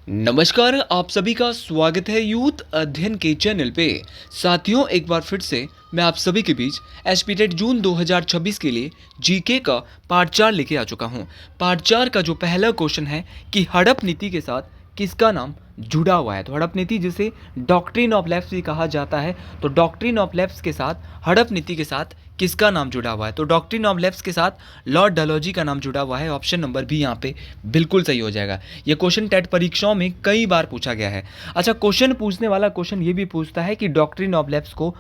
नमस्कार, आप सभी का स्वागत है यूथ अध्ययन के चैनल पे। साथियों, एक बार फिर से मैं आप सभी के बीच एसपीटेट जून 2026 के लिए जीके का पार्ट 4 लेके आ चुका हूँ। पार्ट 4 का जो पहला क्वेश्चन है कि हड़प नीति के साथ किसका नाम जुड़ा हुआ है। तो हड़प नीति जिसे डॉक्ट्रिन ऑफ लैप्स भी कहा जाता है, तो डॉक्ट्रिन ऑफ लैप्स के साथ हड़प नीति के साथ किसका नाम जुड़ा हुआ है। तो डॉक्ट्रिन ऑफ लैप्स के साथ लॉर्ड डलहौजी का नाम जुड़ा हुआ है। ऑप्शन नंबर भी यहाँ पे बिल्कुल सही हो जाएगा। ये क्वेश्चन टेट परीक्षाओं में कई बार पूछा गया है। अच्छा, क्वेश्चन पूछने वाला क्वेश्चन ये भी पूछता है कि डॉक्ट्रिन ऑफ लैप्स को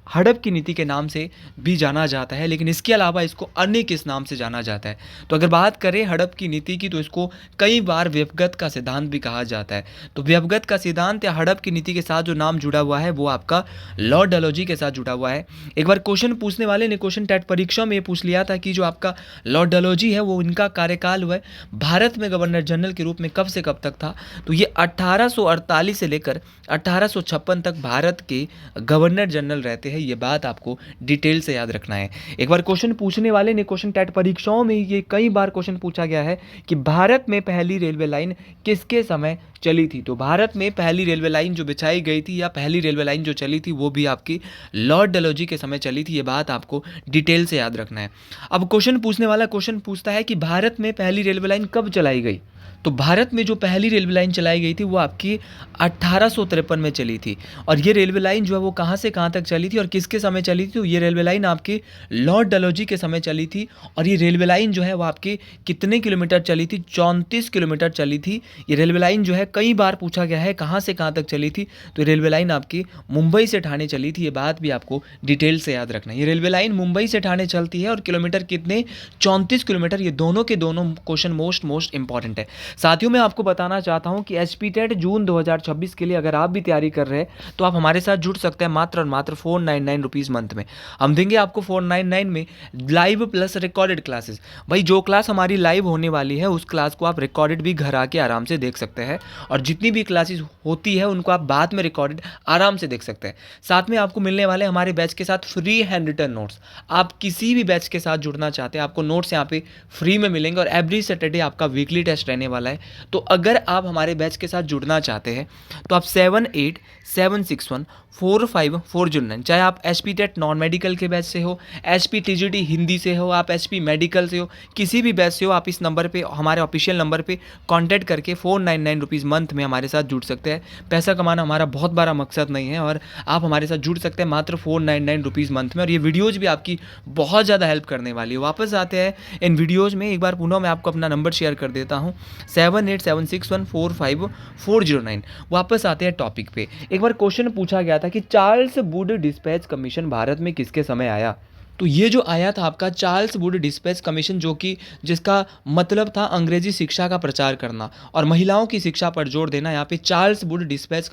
हड़प की नीति के नाम से भी जाना जाता है, लेकिन इसके अलावा इसको अन्य किस नाम से जाना जाता है। तो अगर बात करें हड़प की नीति की, तो इसको कई बार व्यवगत का सिद्धांत भी कहा जाता है। तो व्यवगत का सिद्धांत या हड़प की नीति के साथ जो नाम जुड़ा हुआ है वो आपका लॉर्ड डलहौजी के साथ जुड़ा हुआ है। एक बार क्वेश्चन पूछने वाले ने क्वेश्चन टेट परीक्षा में पूछ लिया था कि जो आपका लॉर्ड डलहौजी है वो इनका कार्यकाल हुआ है भारत में गवर्नर जनरल के रूप में कब से कब तक था। तो ये 1848 से लेकर 1856 तक भारत के गवर्नर जनरल रहते हैं। ये बात आपको डिटेल से याद रखना है। एक बार क्वेश्चन पूछने वाले ने क्वेश्चन टेट परीक्षाओं में ये कई बार क्वेश्चन पूछा गया है कि भारत में पहली रेलवे लाइन किसके समय चली थी। तो भारत में पहली रेलवे लाइन जो बिछाई गई थी या पहली रेलवे लाइन जो चली थी वो भी आपकी लॉर्ड डलहौजी के समय चली थी। ये बात आपको डिटेल से याद रखना है। अब क्वेश्चन पूछने वाला क्वेश्चन पूछता है कि भारत में पहली रेलवे लाइन कब चलाई गई। तो भारत में जो पहली रेलवे लाइन चलाई गई थी वो आपकी 1853 में चली थी। और ये रेलवे लाइन जो है वो कहाँ से कहाँ तक चली थी और किसके समय चली थी। तो ये रेलवे लाइन आपकी लॉर्ड डलहौजी के समय चली थी। और ये रेलवे लाइन जो है वो आपकी कितने किलोमीटर चली थी, 34 किलोमीटर चली थी। ये रेलवे लाइन जो है कई बार पूछा गया है कहाँ से कहाँ तक चली थी। तो रेलवे लाइन आपकी मुंबई से ठाणे चली थी। ये बात भी आपको डिटेल से याद रखना है। ये रेलवे लाइन मुंबई से ठाणे चलती है और किलोमीटर कितने, 34 किलोमीटर। ये दोनों के दोनों क्वेश्चन मोस्ट इंपॉर्टेंट है। साथियों, मैं आपको बताना चाहता हूं कि एसपीटेट जून 2026 के लिए अगर आप भी तैयारी कर रहे हैं तो आप हमारे साथ जुड़ सकते हैं मात्र और मात्र 499 रुपीज़ मंथ में। हम देंगे आपको 499 में लाइव प्लस रिकॉर्डेड क्लासेस। भाई, जो क्लास हमारी लाइव होने वाली है उस क्लास को आप रिकॉर्डेड भी घर आके आराम से देख सकते हैं, और जितनी भी क्लासेस होती है उनको आप बाद में रिकॉर्डेड आराम से देख सकते हैं। साथ में आपको मिलने वाले हमारे बैच के साथ फ्री हैंड रिटन नोट्स। आप किसी भी बैच के साथ जुड़ना चाहते हैं, आपको नोट्स यहाँ पे फ्री में मिलेंगे। और एवरी सैटरडे आपका वीकली टेस्ट रहने वाला है। तो अगर आप हमारे बैच के साथ जुड़ना चाहते हैं तो आप 7876145409, चाहे आप एचपी टेट नॉन मेडिकल के बैच से हो, एचपी टीजीटी हिंदी से हो, आप एचपी मेडिकल से हो, किसी भी बैच से हो, आप इस नंबर पे, हमारे ऑफिशियल नंबर पे कांटेक्ट करके 499 रुपीज़ मंथ में हमारे साथ जुड़ सकते हैं। पैसा कमाना हमारा बहुत बड़ा मकसद नहीं है, और आप हमारे साथ जुड़ सकते हैं मात्र 499 रुपीज़ मंथ में। और ये वीडियोज़ भी आपकी बहुत ज़्यादा हेल्प करने वाली है। वापस आते हैं इन वीडियोज़ में। एक बार पुनः मैं आपको अपना नंबर शेयर कर देता हूँ, 7876145409। वापस आते हैं टॉपिक पे। एक बार क्वेश्चन पूछा गया था कि Charles Wood dispatch commission Bharat में किसके समय आया। तो ये जो आया था आपका चार्ल्स वुड डिस्पैच कमीशन, जो कि जिसका मतलब था अंग्रेजी शिक्षा का प्रचार करना और महिलाओं की शिक्षा पर जोर देना। यहाँ पे चार्ल्स वुड डिस्पैच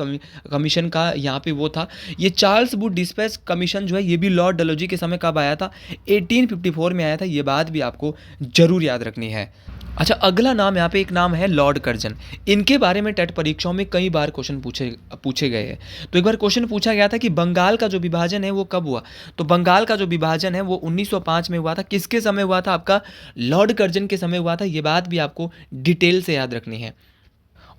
कमीशन का यहाँ पे वो था। ये चार्ल्स वुड डिस्पैच कमीशन जो है ये भी लॉर्ड डलहौजी के समय कब आया था, 1854 में आया था। ये बात भी आपको जरूर याद रखनी है। अच्छा, अगला नाम यहाँ पे एक नाम है लॉर्ड कर्जन। इनके बारे में टेट परीक्षाओं में कई बार क्वेश्चन पूछे गए हैं। तो एक बार क्वेश्चन पूछा गया था कि बंगाल का जो विभाजन है वो कब हुआ। तो बंगाल का जो विभाजन है वो 1905 में हुआ था। किसके समय हुआ था, आपका लॉर्ड कर्जन के समय हुआ था। ये बात भी आपको डिटेल से याद रखनी है।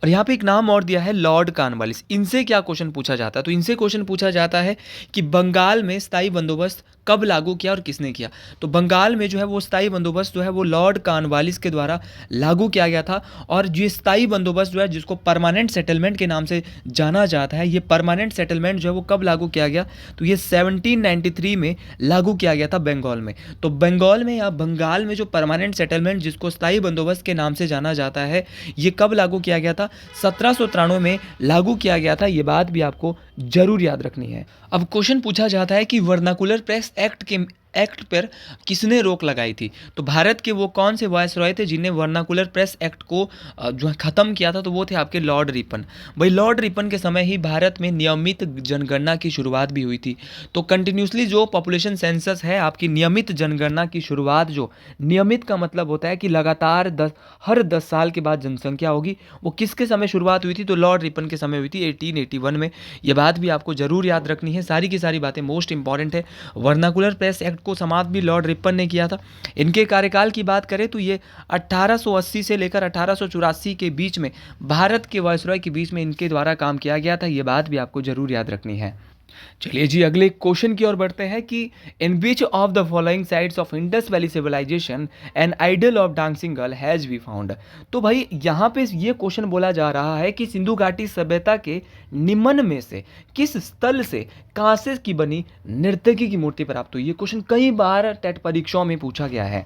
और यहाँ पे एक नाम और दिया है लॉर्ड कॉर्नवालिस। इनसे क्या क्वेश्चन पूछा जाता है। तो इनसे क्वेश्चन पूछा जाता है कि बंगाल में स्थायी बंदोबस्त कब लागू किया और किसने किया। तो बंगाल में जो है वो स्थायी बंदोबस्त जो है वो लॉर्ड कॉर्नवालिस के द्वारा लागू किया गया था। और ये स्थायी बंदोबस्त जो है जिसको परमानेंट सेटलमेंट के नाम से जाना जाता है, ये परमानेंट सेटलमेंट जो है वो कब लागू किया गया। तो ये 1793 में लागू किया गया था बंगाल में। तो बंगाल में या बंगाल में जो परमानेंट सेटलमेंट जिसको स्थायी बंदोबस्त के नाम से जाना जाता है, ये कब लागू किया गया था, 1793 में लागू किया गया था। ये बात भी आपको जरूर याद रखनी है। अब क्वेश्चन पूछा जाता है कि वर्नाकुलर प्रेस एक्ट पर किसने रोक लगाई थी। तो भारत के वो कौन से वायसरॉय थे जिन्हें वर्नाकुलर प्रेस एक्ट को जो ख़त्म किया था। तो वो थे आपके लॉर्ड रिपन। भाई, लॉर्ड रिपन के समय ही भारत में नियमित जनगणना की शुरुआत भी हुई थी। तो कंटिन्यूसली जो पॉपुलेशन सेंसस है, आपकी नियमित जनगणना की शुरुआत, जो नियमित का मतलब होता है कि लगातार हर 10 साल के बाद जनसंख्या होगी, वो किसके समय शुरुआत हुई थी। तो लॉर्ड रिपन के समय हुई थी 1881 में। ये बात भी आपको जरूर याद रखनी है। सारी की सारी बातें मोस्ट इंपॉर्टेंट है। वर्नाकुलर प्रेस एक्ट को समाप्त भी लॉर्ड रिपन ने किया था। इनके कार्यकाल की बात करें तो ये 1880 से लेकर 1884 के बीच में भारत के वायसरॉय के बीच में इनके द्वारा काम किया गया था। ये बात भी आपको जरूर याद रखनी है। चलिए जी, अगले क्वेश्चन की ओर बढ़ते हैं कि in which of the following sites of Indus valley civilisation an idol of dancing girl has be found. तो भाई यहाँ पे ये क्वेश्चन बोला जा रहा है कि सिंधु घाटी सभ्यता के निम्न में से किस स्थल से कांसे की बनी नर्तकी की मूर्ति प्राप्त हुई। ये क्वेश्चन कई बार टेट परीक्षाओं में पूछा गया है।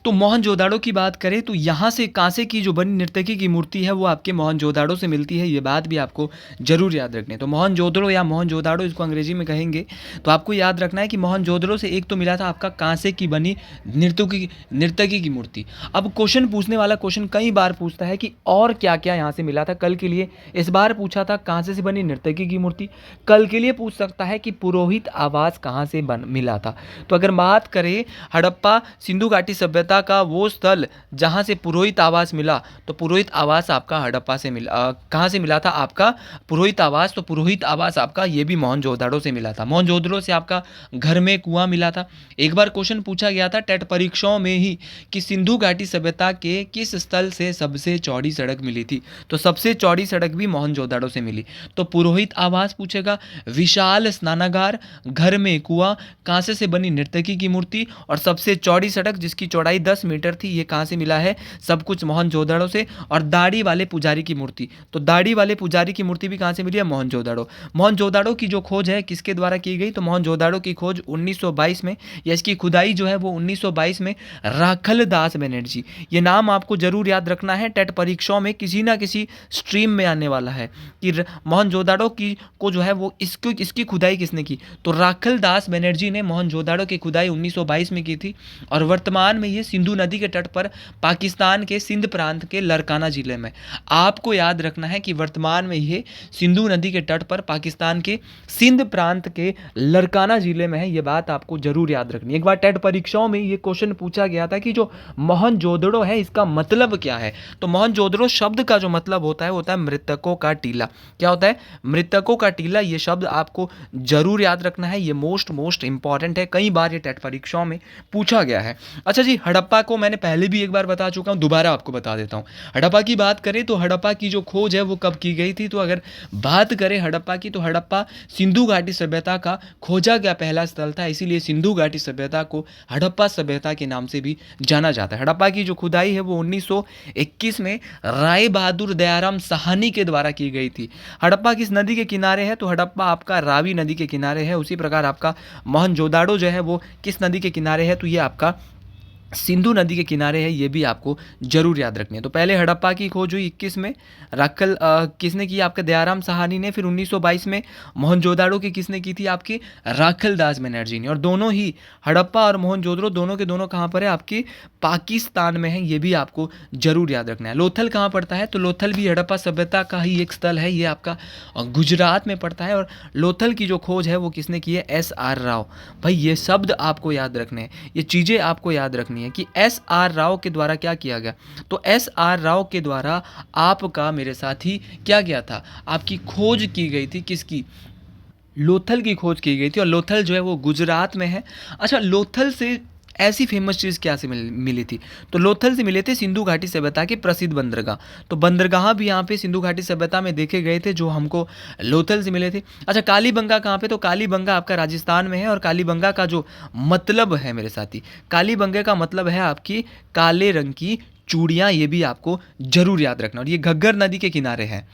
तो मोहनजोदाड़ो की बात करें तो यहाँ से कांसे की जो बनी नर्तकी की मूर्ति है वो आपके मोहनजोदाड़ो से मिलती है। ये बात भी आपको जरूर याद रखनी है। तो मोहनजोदड़ो या मोहनजोदाड़ो इसको अंग्रेजी में कहेंगे। तो आपको याद रखना है कि मोहनजोदड़ो से एक तो मिला था आपका कांसे की बनी नर्तकी की मूर्ति। अब क्वेश्चन पूछने वाला क्वेश्चन कई बार पूछता है कि और क्या क्या यहाँ से मिला था। कल के लिए इस बार पूछा था कांसे से बनी नर्तकी की मूर्ति। कल के लिए पूछ सकता है कि पुरोहित आवास कहाँ से मिला था। तो अगर बात करें हड़प्पा सिंधु घाटी सभ्यता का वो स्थल जहां से पुरोहित आवास मिला, तो पुरोहित आवास आपका हड़प्पा से मिला। कहां से मिला था आपका पुरोहित आवास। तो पुरोहित आवास आपका ये भी मोहनजोदाड़ो से मिला था। मोहनजोदड़ो से आपका घर में कुआं मिला था। एक बार क्वेश्चन पूछा गया था टेट परीक्षाओं में ही कि सिंधु घाटी सभ्यता के किस स्थल से सबसे चौड़ी सड़क मिली थी। तो सबसे चौड़ी सड़क भी मोहनजोदाड़ो से मिली। तो पुरोहित आवास पूछेगा, विशाल स्नानागार, घर में कुआं, कांसे से बनी नर्तकी की मूर्ति और सबसे चौड़ी सड़क जिसकी चौड़ाई 10 मीटर थी, ये कहाँ से मिला है। सब कुछ मोहनजोदाड़ो से। और दाढ़ी वाले पुजारी की मूर्ति, तो दाढ़ी वाले पुजारी की मूर्ति भी कहाँ से मिली है, मोहनजोदाड़ो। मोहनजोदाड़ो की जो खोज है किसके द्वारा की गई, तो मोहनजोदाड़ो की खोज 1922 में, या इसकी खुदाई जो है वो 1922 में राखल दास बनर्जी। ये नाम आपको जरूर याद रखना है। टेट परीक्षाओं में किसी ना किसी स्ट्रीम में आने वाला है कि मोहनजोदाड़ो की को जो है वो इसकी खुदाई किसने की। तो राखल दास बनर्जी ने मोहनजोदाड़ो की खुदाई 1922 में की थी। और वर्तमान में ये सिंधु नदी के तट पर पाकिस्तान के सिंध प्रांत के लरकाना जिले में। आपको याद रखना है कि वर्तमान में ये सिंधु नदी के तट पर पाकिस्तान के सिंध प्रांत के लरकाना जिले में है। ये बात आपको जरूर याद रखनी है। एक बार टेट परीक्षाओं में ये क्वेश्चन पूछा गया था कि जो मोहनजोदड़ो है इसका मतलब क्या है। तो मोहनजोदड़ो शब्द का जो मतलब होता है मृतकों का टीला। क्या होता है, मृतकों का टीला। ये शब्द आपको जरूर याद रखना है। ये मोस्ट इंपॉर्टेंट है। कई बार ये टेट परीक्षाओं में पूछा गया है। अच्छा जी, हड़प्पा को मैंने पहले भी एक बार बता चुका हूँ, दोबारा आपको बता देता हूँ। हड़प्पा की बात करें तो हड़प्पा की जो खोज है वो कब की गई थी। तो अगर बात करें हड़प्पा की तो हड़प्पा सिंधु घाटी सभ्यता का खोजा गया पहला स्थल था। इसीलिए सिंधु घाटी सभ्यता को हड़प्पा सभ्यता के नाम से भी जाना जाता है। हड़प्पा की जो खुदाई है वो 1921 में राय बहादुर दयाराम साहनी के द्वारा की गई थी। हड़प्पा किस नदी के किनारे है, तो हड़प्पा आपका रावी नदी के किनारे है। उसी प्रकार आपका मोहनजोदाड़ो जो है वो किस नदी के किनारे है, तो ये आपका सिंधु नदी के किनारे है। ये भी आपको जरूर याद रखनी है। तो पहले हड़प्पा की खोज हुई 21 में, राखल किसने की, आपके दयाराम साहनी ने। फिर 1922 में मोहनजोदाड़ो की किसने की थी, आपकी राखल दास बनर्जी ने। और दोनों ही हड़प्पा और मोहनजोदड़ो दोनों के दोनों कहाँ पर है, आपके पाकिस्तान में है। ये भी आपको जरूर याद रखना है। लोथल कहाँ पड़ता है, तो लोथल भी हड़प्पा सभ्यता का ही एक स्थल है। ये आपका गुजरात में पड़ता है। और लोथल की जो खोज है वो किसने की है, SR राव। भाई ये शब्द आपको याद रखने हैं, ये चीज़ें आपको याद रखनी है कि SR राव के द्वारा क्या किया गया। तो SR राव के द्वारा आपका मेरे साथी क्या किया था, आपकी खोज की गई थी। किसकी, लोथल की खोज की गई थी। और लोथल जो है वो गुजरात में है। अच्छा, लोथल से ऐसी फेमस चीज़ क्या से मिली थी, तो लोथल से मिले थे सिंधु घाटी सभ्यता के प्रसिद्ध बंदरगाह। तो बंदरगाह भी यहाँ पे सिंधु घाटी सभ्यता में देखे गए थे जो हमको लोथल से मिले थे। अच्छा, कालीबंगा कहाँ पे, तो कालीबंगा आपका राजस्थान में है। और कालीबंगा का जो मतलब है मेरे साथी, कालीबंगे का मतलब है आपकी काले रंग की चूड़ियाँ। ये भी आपको जरूर याद रखना। और ये घग्गर नदी के किनारे है।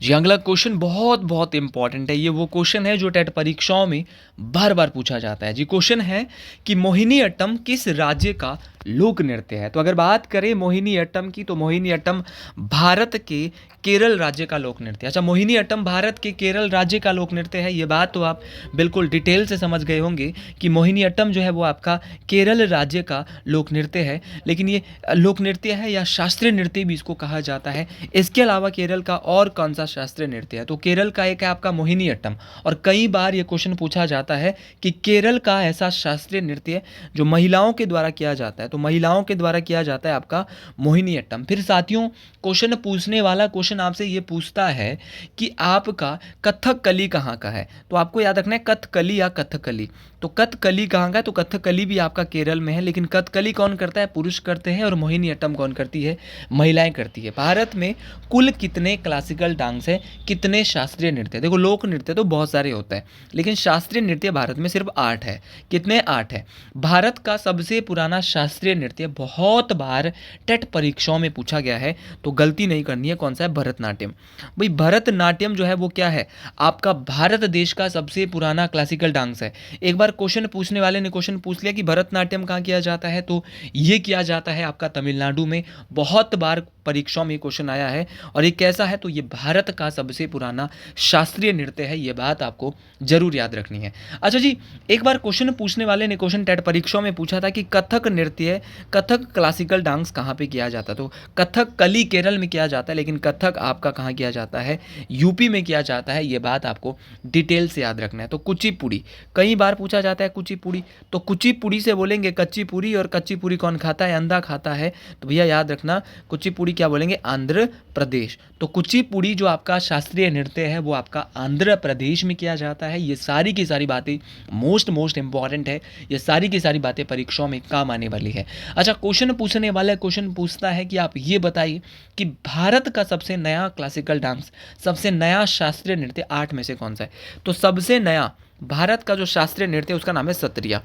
जी, अगला क्वेश्चन बहुत इंपॉर्टेंट है। ये वो क्वेश्चन है जो टेट परीक्षाओं में बार बार पूछा जाता है। जी, क्वेश्चन है कि मोहिनीअट्टम किस राज्य का लोक नृत्य है। तो अगर बात करें मोहिनीअट्टम की, तो मोहिनीअट्टम भारत के केरल राज्य का लोक नृत्य। अच्छा, मोहिनीअट्टम भारत के केरल राज्य का लोक नृत्य है। ये बात तो आप बिल्कुल डिटेल से समझ गए होंगे कि मोहिनीअट्टम जो है वो आपका केरल राज्य का लोक नृत्य है। लेकिन ये लोक नृत्य है या शास्त्रीय नृत्य भी इसको कहा जाता है। इसके अलावा केरल का और कौन सा शास्त्रीय नृत्य है, तो केरल का एक है आपका मोहिनीअट्टम। और कई बार ये क्वेश्चन पूछा जाता है कि केरल का ऐसा शास्त्रीय नृत्य जो महिलाओं के द्वारा किया जाता है, तो महिलाओं के द्वारा किया जाता है आपका मोहिनीअट्टम। फिर साथियों, क्वेश्चन पूछने वाला क्वेश्चन आपसे ये पूछता है कि आपका कथकली कहाँ का है। तो आपको याद रखना है कथकली या कथकली। तो कथकली कहाँ का है? तो कथकली भी आपका केरल में है, लेकिन कथकली कौन करता है? पुरुष करते हैं, और मोहिनीअट्टम कौन करती है? महिलाएं करती है। भारत में कुल कितने क्लासिकल डांस है, कितने शास्त्रीय नृत्य? देखो लोक नृत्य तो बहुत सारे होता है, लेकिन शास्त्रीय नृत्य भारत में सिर्फ 8 है। कितने? 8 है। भारत का सबसे पुराना शास्त्रीय नृत्य बहुत बार टेट परीक्षाओं में पूछा गया है, तो गलती नहीं करनी है। कौन सा है? भरतनाट्यम। भाई भरतनाट्यम जो है वो क्या है? आपका भारत देश का सबसे पुराना क्लासिकल डांस है। एक बार क्वेश्चन पूछने वाले ने क्वेश्चन पूछ लिया कि भरतनाट्यम कहाँ किया जाता है, तो ये किया जाता है आपका तमिलनाडु में। बहुत बार परीक्षाओं में क्वेश्चन आया है, और ये कैसा है? तो ये भारत का सबसे पुराना शास्त्रीय नृत्य है। ये बात आपको जरूर याद रखनी है। अच्छा जी, एक बार क्वेश्चन पूछने वाले ने क्वेश्चन टेट परीक्षाओं में पूछा था कि कथक नृत्य, कथक क्लासिकल डांस कहाँ पे किया जाता है? तो कथक कली केरल में किया जाता है, लेकिन कथक आपका कहाँ किया जाता है? यूपी में किया जाता है। ये बात आपको डिटेल से याद रखना है। तो कुचिपुड़ी कई बार पूछा जाता है। कुचिपुड़ी, तो कुचिपुड़ी से बोलेंगे कच्ची पूरी, और कच्ची पूरी कौन खाता है? अंधा खाता है। तो भैया याद रखना, कुचिपुड़ी क्या बोलेंगे? आंध्र प्रदेश। तो कुचिपुड़ी जो आपका शास्त्रीय नृत्य है वो आपका आंध्र प्रदेश में किया जाता है। ये सारी की सारी बातें मोस्ट इंपॉर्टेंट है। ये सारी की सारी बातें परीक्षाओं में काम आने वाली है। अच्छा, क्वेश्चन पूछने वाला क्वेश्चन पूछता है कि आप ये बताइए कि भारत का सबसे नया क्लासिकल डांस, सबसे नया शास्त्रीय नृत्य 8 में से कौन सा है? तो सबसे नया भारत का जो शास्त्रीय नृत्य है उसका नाम है सत्रिया।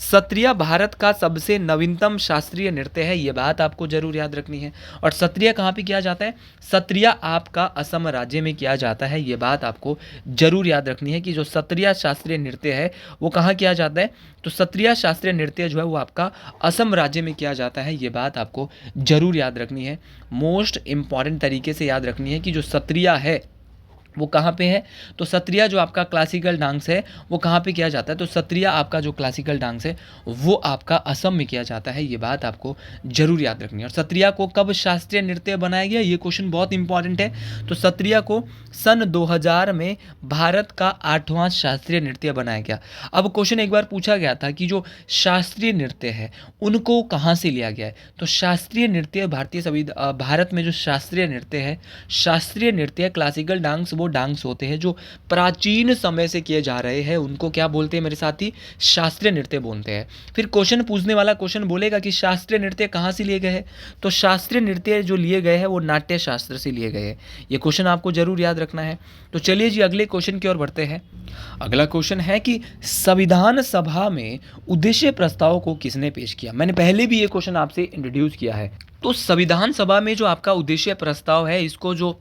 सत्रिया भारत का सबसे नवीनतम शास्त्रीय नृत्य है। ये बात आपको जरूर याद रखनी है। और सत्रिया कहाँ पे किया जाता है? सत्रिया आपका असम राज्य में किया जाता है। ये बात आपको जरूर याद रखनी है कि जो सत्रिया शास्त्रीय नृत्य है वो कहाँ किया जाता है? तो सत्रिया शास्त्रीय नृत्य जो है वो आपका असम राज्य में किया जाता है। ये बात आपको जरूर याद रखनी है। मोस्ट इंपॉर्टेंट तरीके से याद रखनी है कि जो सत्रिया है वो कहाँ पे है? तो सत्रिया जो आपका क्लासिकल डांस है वो कहाँ पे किया जाता है? तो सत्रिया आपका जो क्लासिकल डांस है वो आपका असम में किया जाता है। ये बात आपको जरूर याद रखनी है। और सत्रिया को कब शास्त्रीय नृत्य बनाया गया? ये क्वेश्चन बहुत इंपॉर्टेंट है। तो सत्रिया को सन 2000 में भारत का 8वां शास्त्रीय नृत्य बनाया गया। अब क्वेश्चन एक बार पूछा गया था कि जो शास्त्रीय नृत्य है उनको कहाँ से लिया गया है? तो शास्त्रीय नृत्य भारत में जो शास्त्रीय नृत्य है, शास्त्रीय नृत्य क्लासिकल डांस, वो डांस होते हैं जो प्राचीन समय से किए जा रहे हैं, उनको क्या बोलते हैं मेरे साथी? शास्त्रीय नृत्य बोलते हैं। फिर क्वेश्चन पूछने वाला क्वेश्चन बोलेगा कि शास्त्रीय नृत्य कहाँ से लिए गए हैं? तो शास्त्रीय नृत्य जो लिए गए हैं वो नाट्य शास्त्र से लिए गए हैं। ये क्वेश्चन आपको जरूर याद रखना है। तो चलिए जी अगले क्वेश्चन की ओर बढ़ते हैं। अगला क्वेश्चन है कि संविधान सभा में उद्देश्य प्रस्ताव को किसने पेश किया? मैंने पहले भी ये क्वेश्चन आपसे इंट्रोड्यूस किया है। तो संविधान सभा में जो आपका उद्देश्य प्रस्ताव है इसको जो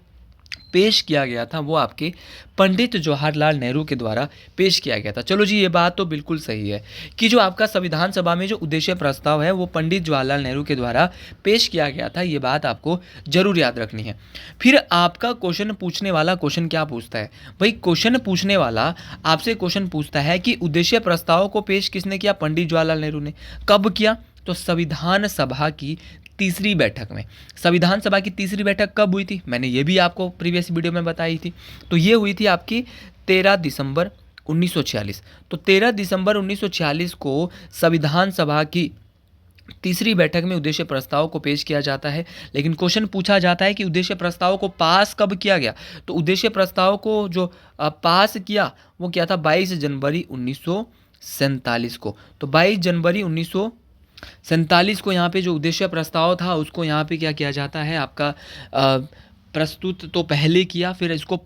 पेश किया गया था वो आपके पंडित जवाहरलाल नेहरू के द्वारा पेश किया गया था। चलो जी, ये बात तो बिल्कुल सही है कि जो आपका संविधान सभा में जो उद्देश्य प्रस्ताव है वो पंडित जवाहरलाल नेहरू के द्वारा पेश किया गया था। ये बात आपको जरूर याद रखनी है। फिर आपका क्वेश्चन पूछने वाला क्वेश्चन क्या पूछता है? भाई क्वेश्चन पूछने वाला आपसे क्वेश्चन पूछता है कि उद्देश्य प्रस्ताव को पेश किसने किया? पंडित जवाहरलाल नेहरू ने। कब किया? तो संविधान सभा की तीसरी बैठक में। संविधान सभा की तीसरी बैठक कब हुई थी? मैंने ये भी आपको प्रीवियस वीडियो में बताई थी। तो ये हुई थी आपकी 13 दिसंबर 1946। तो 13 दिसंबर 1946 को संविधान सभा की तीसरी बैठक में उद्देश्य प्रस्ताव को पेश किया जाता है। लेकिन क्वेश्चन पूछा जाता है कि उद्देश्य प्रस्ताव को पास कब किया गया? तो उद्देश्य प्रस्ताव को जो पास किया वो क्या था? 22 जनवरी 1947 को। तो 22 जनवरी 1947 को यहाँ पे जो उद्देश्य प्रस्ताव था उसको यहाँ पे क्या किया जाता है? आपका प्रस्तुत तो पहले किया, फिर इसको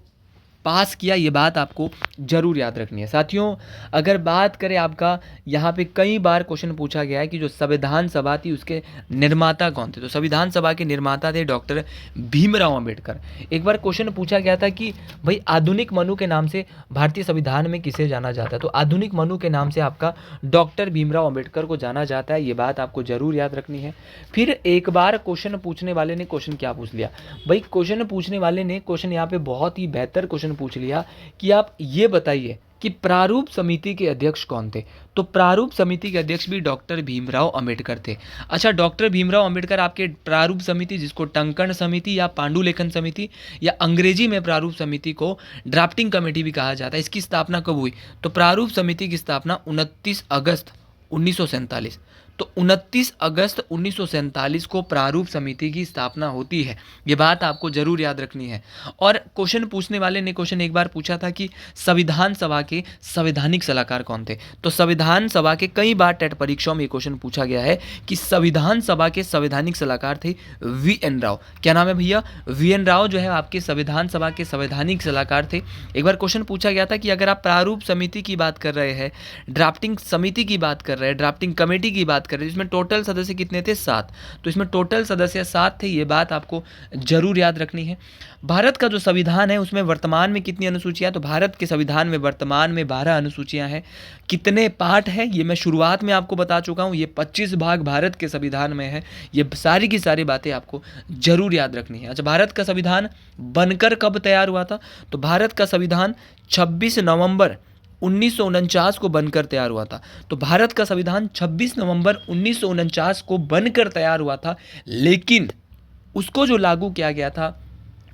पास किया। ये बात आपको जरूर याद रखनी है। साथियों, अगर बात करें आपका यहाँ पे कई बार क्वेश्चन पूछा गया है कि जो संविधान सभा थी उसके निर्माता कौन थे? तो संविधान सभा के निर्माता थे डॉक्टर भीमराव अंबेडकर। एक बार क्वेश्चन पूछा गया था कि भाई आधुनिक मनु के नाम से भारतीय संविधान में किसे जाना जाता है? तो आधुनिक मनु के नाम से आपका डॉक्टर भीमराव अंबेडकर को जाना जाता है। ये बात आपको जरूर याद रखनी है। फिर एक बार क्वेश्चन पूछने वाले ने क्वेश्चन क्या पूछ लिया? भाई क्वेश्चन पूछने वाले ने क्वेश्चन यहाँ पे बहुत ही बेहतर क्वेश्चन पूछ लिया कि आप ये बताइए कि प्रारूप समिति के अध्यक्ष कौन थे? तो प्रारूप समिति के अध्यक्ष भी डॉक्टर भीमराव अंबेडकर थे। अच्छा, डॉक्टर भीमराव अंबेडकर आपके प्रारूप समिति, जिसको टंकण समिति या पांडुलेखन समिति या अंग्रेजी में प्रारूप समिति को ड्राफ्टिंग कमेटी भी कहा जाता है, इसकी स्थापना कब हुई? तो प्रारूप समिति की स्थापना 29 अगस्त 1947। तो 29 अगस्त 1947 को प्रारूप समिति की स्थापना होती है। ये बात आपको जरूर याद रखनी है। और क्वेश्चन पूछने वाले ने क्वेश्चन एक बार पूछा था कि संविधान सभा के संवैधानिक सलाहकार कौन थे। तो संविधान सभा के कई बार टेट परीक्षाओं में ये क्वेश्चन पूछा गया है कि संविधान सभा के संवैधानिक सलाहकार थे वी.एन. राव। क्या नाम है भैया? वी.एन. राव जो है आपके संविधान सभा के संवैधानिक सलाहकार थे। एक बार क्वेश्चन पूछा गया था कि अगर आप प्रारूप समिति की बात कर रहे हैं, ड्राफ्टिंग समिति की बात कर रहे हैं, ड्राफ्टिंग कमेटी की बात कर रहे हैं, इसमें टोटल सदस्य कितने थे? 7। तो इसमें टोटल सदस्य 7 थे, ये बात आपको जरूर याद रखनी है। भारत का जो संविधान है उसमें वर्तमान में कितनी अनुसूचियां? तो भारत के संविधान में वर्तमान में 12 अनुसूचियां हैं। कितने पार्ट है ये मैं शुरुआत में आपको बता चुका हूं। ये 25 भाग भारत के संविधान में है। ये सारी की सारी बातें आपको जरूर याद रखनी है। अच्छा, भारत का संविधान बनकर कब तैयार हुआ था? तो भारत का संविधान 26 नवंबर 1949 को बनकर तैयार हुआ था। तो भारत का संविधान 26 नवंबर 1949 को बनकर तैयार हुआ था, लेकिन उसको जो लागू किया गया था,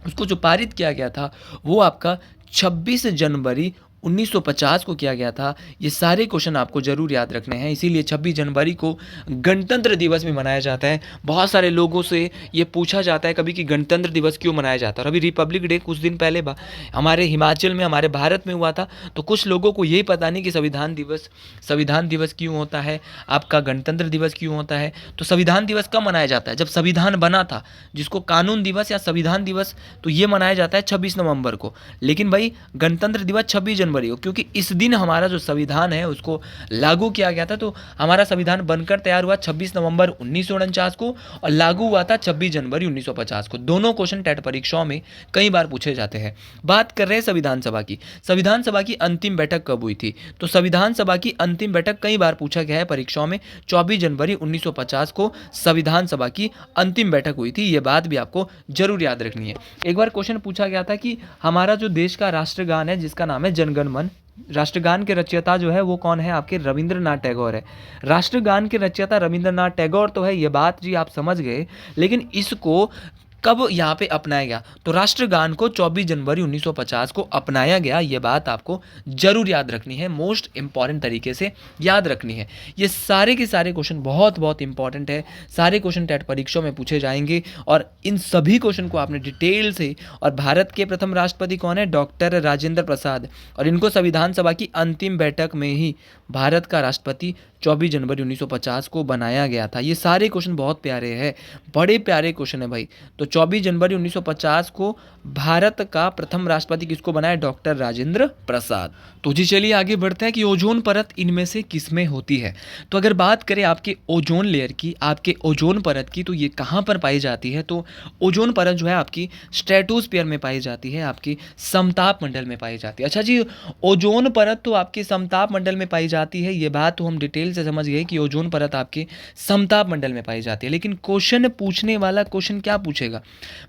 उसको जो पारित किया गया था, वो आपका 26 जनवरी 1950 को किया गया था। ये सारे क्वेश्चन आपको जरूर याद रखने हैं, इसीलिए 26 जनवरी को गणतंत्र दिवस भी मनाया जाता है। बहुत सारे लोगों से ये पूछा जाता है कभी कि गणतंत्र दिवस क्यों मनाया जाता है। और अभी रिपब्लिक डे कुछ दिन पहले हमारे हिमाचल में, हमारे भारत में हुआ था, तो कुछ लोगों को यही पता नहीं कि संविधान दिवस क्यों होता है, आपका गणतंत्र दिवस क्यों होता है। तो संविधान दिवस कब मनाया जाता है? जब संविधान बना था, जिसको कानून दिवस या संविधान दिवस, तो ये मनाया जाता है 26 नवंबर को। लेकिन भाई गणतंत्र दिवस 26 जनवरी को, क्योंकि इस दिन हमारा जो संविधान है उसको लागू किया गया था। तो हमारा संविधान बनकर तैयार हुआ 26 नवंबर 1949 को और लागू हुआ था 26 जनवरी 1950 को। दोनों क्वेश्चन टेट परीक्षाओं में कई बार पूछे जाते हैं। बात कर रहे हैं संविधान सभा की। संविधान सभा की अंतिम बैठक कब हुई थी? तो संविधान सभा की अंतिम बैठक कई बार पूछा गया है परीक्षाओं में। 24 जनवरी 1950 को संविधान सभा की अंतिम बैठक हुई थी। यह बात भी आपको जरूर याद रखनी है। एक बार क्वेश्चन पूछा गया था कि हमारा जो देश का राष्ट्रगान है, जिसका नाम है जनगण मन, राष्ट्रगान के रचयिता जो है वो कौन है? आपके रविंद्रनाथ टैगोर है। राष्ट्रगान के रचयिता रविंद्रनाथ टैगोर तो है, ये बात जी आप समझ गए, लेकिन इसको कब यहाँ पे अपनाया गया? तो राष्ट्रगान को 24 जनवरी 1950 को अपनाया गया। ये बात आपको जरूर याद रखनी है, मोस्ट इंपॉर्टेंट तरीके से याद रखनी है। ये सारे के सारे क्वेश्चन बहुत बहुत इंपॉर्टेंट है। सारे क्वेश्चन टेट परीक्षाओं में पूछे जाएंगे और इन सभी क्वेश्चन को आपने डिटेल से, और भारत के प्रथम राष्ट्रपति कौन है? डॉक्टर राजेंद्र प्रसाद, और इनको संविधान सभा की अंतिम बैठक में ही भारत का राष्ट्रपति 24 जनवरी 1950 को बनाया गया था। ये सारे क्वेश्चन बहुत प्यारे हैं, बड़े प्यारे क्वेश्चन है भाई। तो 24 जनवरी 1950 को भारत का प्रथम राष्ट्रपति किसको बनाया? डॉक्टर राजेंद्र प्रसाद। तो जी चलिए आगे बढ़ते हैं कि ओजोन परत इनमें से किसमें होती है। तो अगर बात करें आपके ओजोन लेयर की, आपके ओजोन परत की, तो ये कहाँ पर पाई जाती है? तो ओजोन परत जो है आपकी स्ट्रेटोस्फीयर में पाई जाती है, आपकी समताप मंडल में पाई जाती है। अच्छा जी, ओजोन परत तो आपके समताप मंडल में पाई जाती है, ये बात तो हम डिटेल से समझ गए कि ओजोन परत आपके समताप मंडल में पाई जाती है। लेकिन क्वेश्चन पूछने वाला क्वेश्चन क्या पूछेगा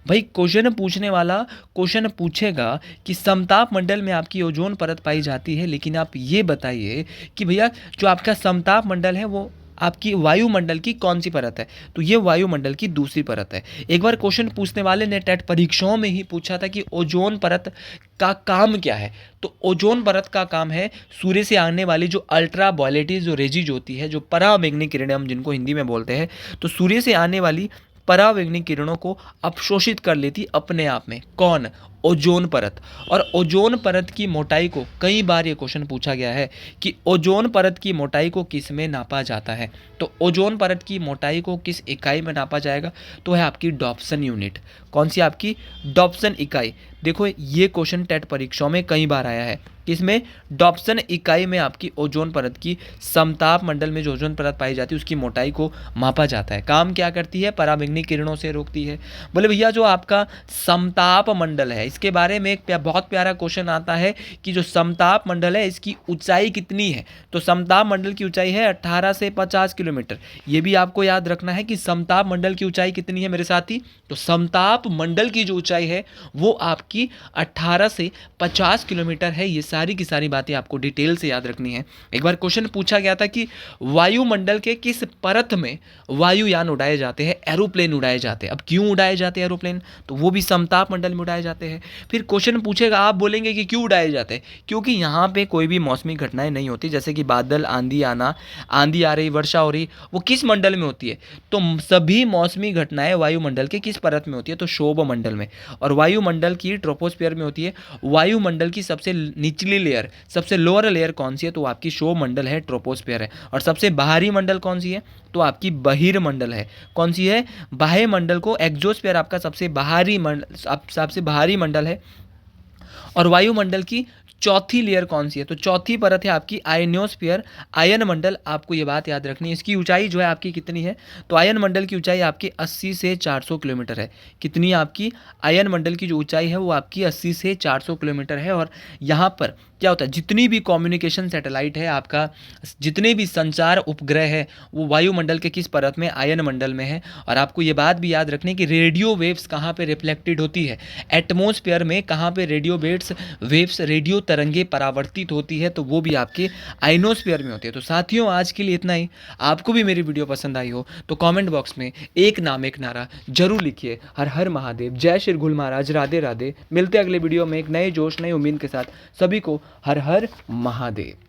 भाई? क्वेश्चन पूछने वाला क्वेश्चन पूछेगा कि समताप मंडल में आपकी ओजोन परत पाई जाती है, लेकिन आप ये बताइए कि भैया जो आपका समताप मंडल है वो आपकी वायुमंडल की कौन सी परत है? तो ये वायुमंडल की दूसरी परत है। एक बार क्वेश्चन पूछने वाले ने टेट परीक्षाओं में ही पूछा था कि ओजोन परत का काम क्या है। तो ओजोन परत का काम है सूर्य से आने वाली जो अल्ट्रा वायलेट जो रेजिज होती है, जो पराबैंगनी किरणें हम जिनको हिंदी में बोलते हैं, तो सूर्य से आने वाली पराबैंगनी किरणों को अवशोषित कर लेती अपने आप में। कौन? ओजोन परत। और ओजोन परत की मोटाई को कई बार ये क्वेश्चन पूछा गया है कि ओजोन परत की मोटाई को किस में नापा जाता है। तो ओजोन परत की मोटाई को किस इकाई में नापा जाएगा? तो है आपकी डॉप्सन यूनिट। कौन सी? आपकी डॉप्सन इकाई। देखो ये क्वेश्चन टेट परीक्षाओं में कई बार आया है, किसमें? डॉप्सन इकाई में आपकी ओजोन परत की समताप मंडल में जो ओजोन परत पाई जाती है उसकी मोटाई को मापा जाता है। काम क्या करती है? पराबैंगनी किरणों से रोकती है। बोले भैया जो आपका समताप मंडल है, इसके बारे में एक बहुत प्यारा क्वेश्चन आता है कि जो समताप मंडल है इसकी ऊंचाई कितनी है? तो समताप मंडल की ऊंचाई है 18 से 50 किलोमीटर। ये भी आपको याद रखना है कि समताप मंडल की ऊंचाई कितनी है मेरे साथी? तो समताप मंडल की जो ऊंचाई है वो आपकी 18 से 50 किलोमीटर है। ये सारी की सारी बातें आपको डिटेल से याद रखनी है। एक बार क्वेश्चन पूछा गया था कि वायुमंडल के किस परत में वायुयान उड़ाए जाते हैं, एरोप्लेन उड़ाए जाते हैं। अब क्यों उड़ाए जाते हैं एरोप्लेन, तो वो भी समताप मंडल में उड़ाए जाते हैं। फिर क्वेश्चन पूछेगा, आप बोलेंगे कि क्यों उड़ाए जाते हैं, क्योंकि यहाँ पे कोई भी मौसमी घटनाएं नहीं होती, जैसे कि बादल, आंधी आना, आंधी आ रही, वर्षा हो रही, वो किस मंडल में होती है, तो सभी मौसमी घटनाएं वायुमंडल के किस परत में होती है, तो क्षोभ मंडल में। और वायुमंडल की ट्रोपोस्फीयर में होती है। वायुमंडल की सबसे निचली लेयर, सबसे लोअर लेयर कौन सी है, तो आपकी क्षोभ मंडल है, ट्रोपोस्फीयर है। और सबसे बाहरी मंडल कौन सी है, तो आपकी बहिर्मंडल है। कौन सी है, बाह्य मंडल को एक्सोस्फीयर आपका सबसे बाहरी मंडल है। और वायुमंडल की चौथी लेयर कौन सी है, तो चौथी परत है आपकी आयनोस्फीयर, आयन मंडल। आपको ये बात याद रखनी है। इसकी ऊंचाई जो है आपकी कितनी है, तो आयन मंडल की ऊंचाई आपकी 80 से 400 किलोमीटर है। कितनी आपकी आयन मंडल की जो ऊंचाई है वो आपकी 80 से 400 किलोमीटर है। और यहाँ पर क्या होता है, जितनी भी कम्युनिकेशन सैटेलाइट है आपका, जितने भी संचार उपग्रह है, वो वायुमंडल के किस परत में, आयन मंडल में है। और आपको ये बात भी याद रखनी है कि रेडियो वेव्स कहाँ पे रिफ्लेक्टेड होती है, एटमॉस्फेयर में कहाँ पे रेडियो वेव्स रेडियो तरंगे परावर्तित होती है, तो वो भी आपके आइनोस्फीयर में होती है। तो साथियों, आज के लिए इतना ही। आपको भी मेरी वीडियो पसंद आई हो तो कमेंट बॉक्स में एक नाम एक नारा जरूर लिखिए। हर हर महादेव, जय श्री गुल महाराज, राधे राधे। मिलते हैं अगले वीडियो में एक नए जोश, नई उम्मीद के साथ। सभी को हर हर महादेव।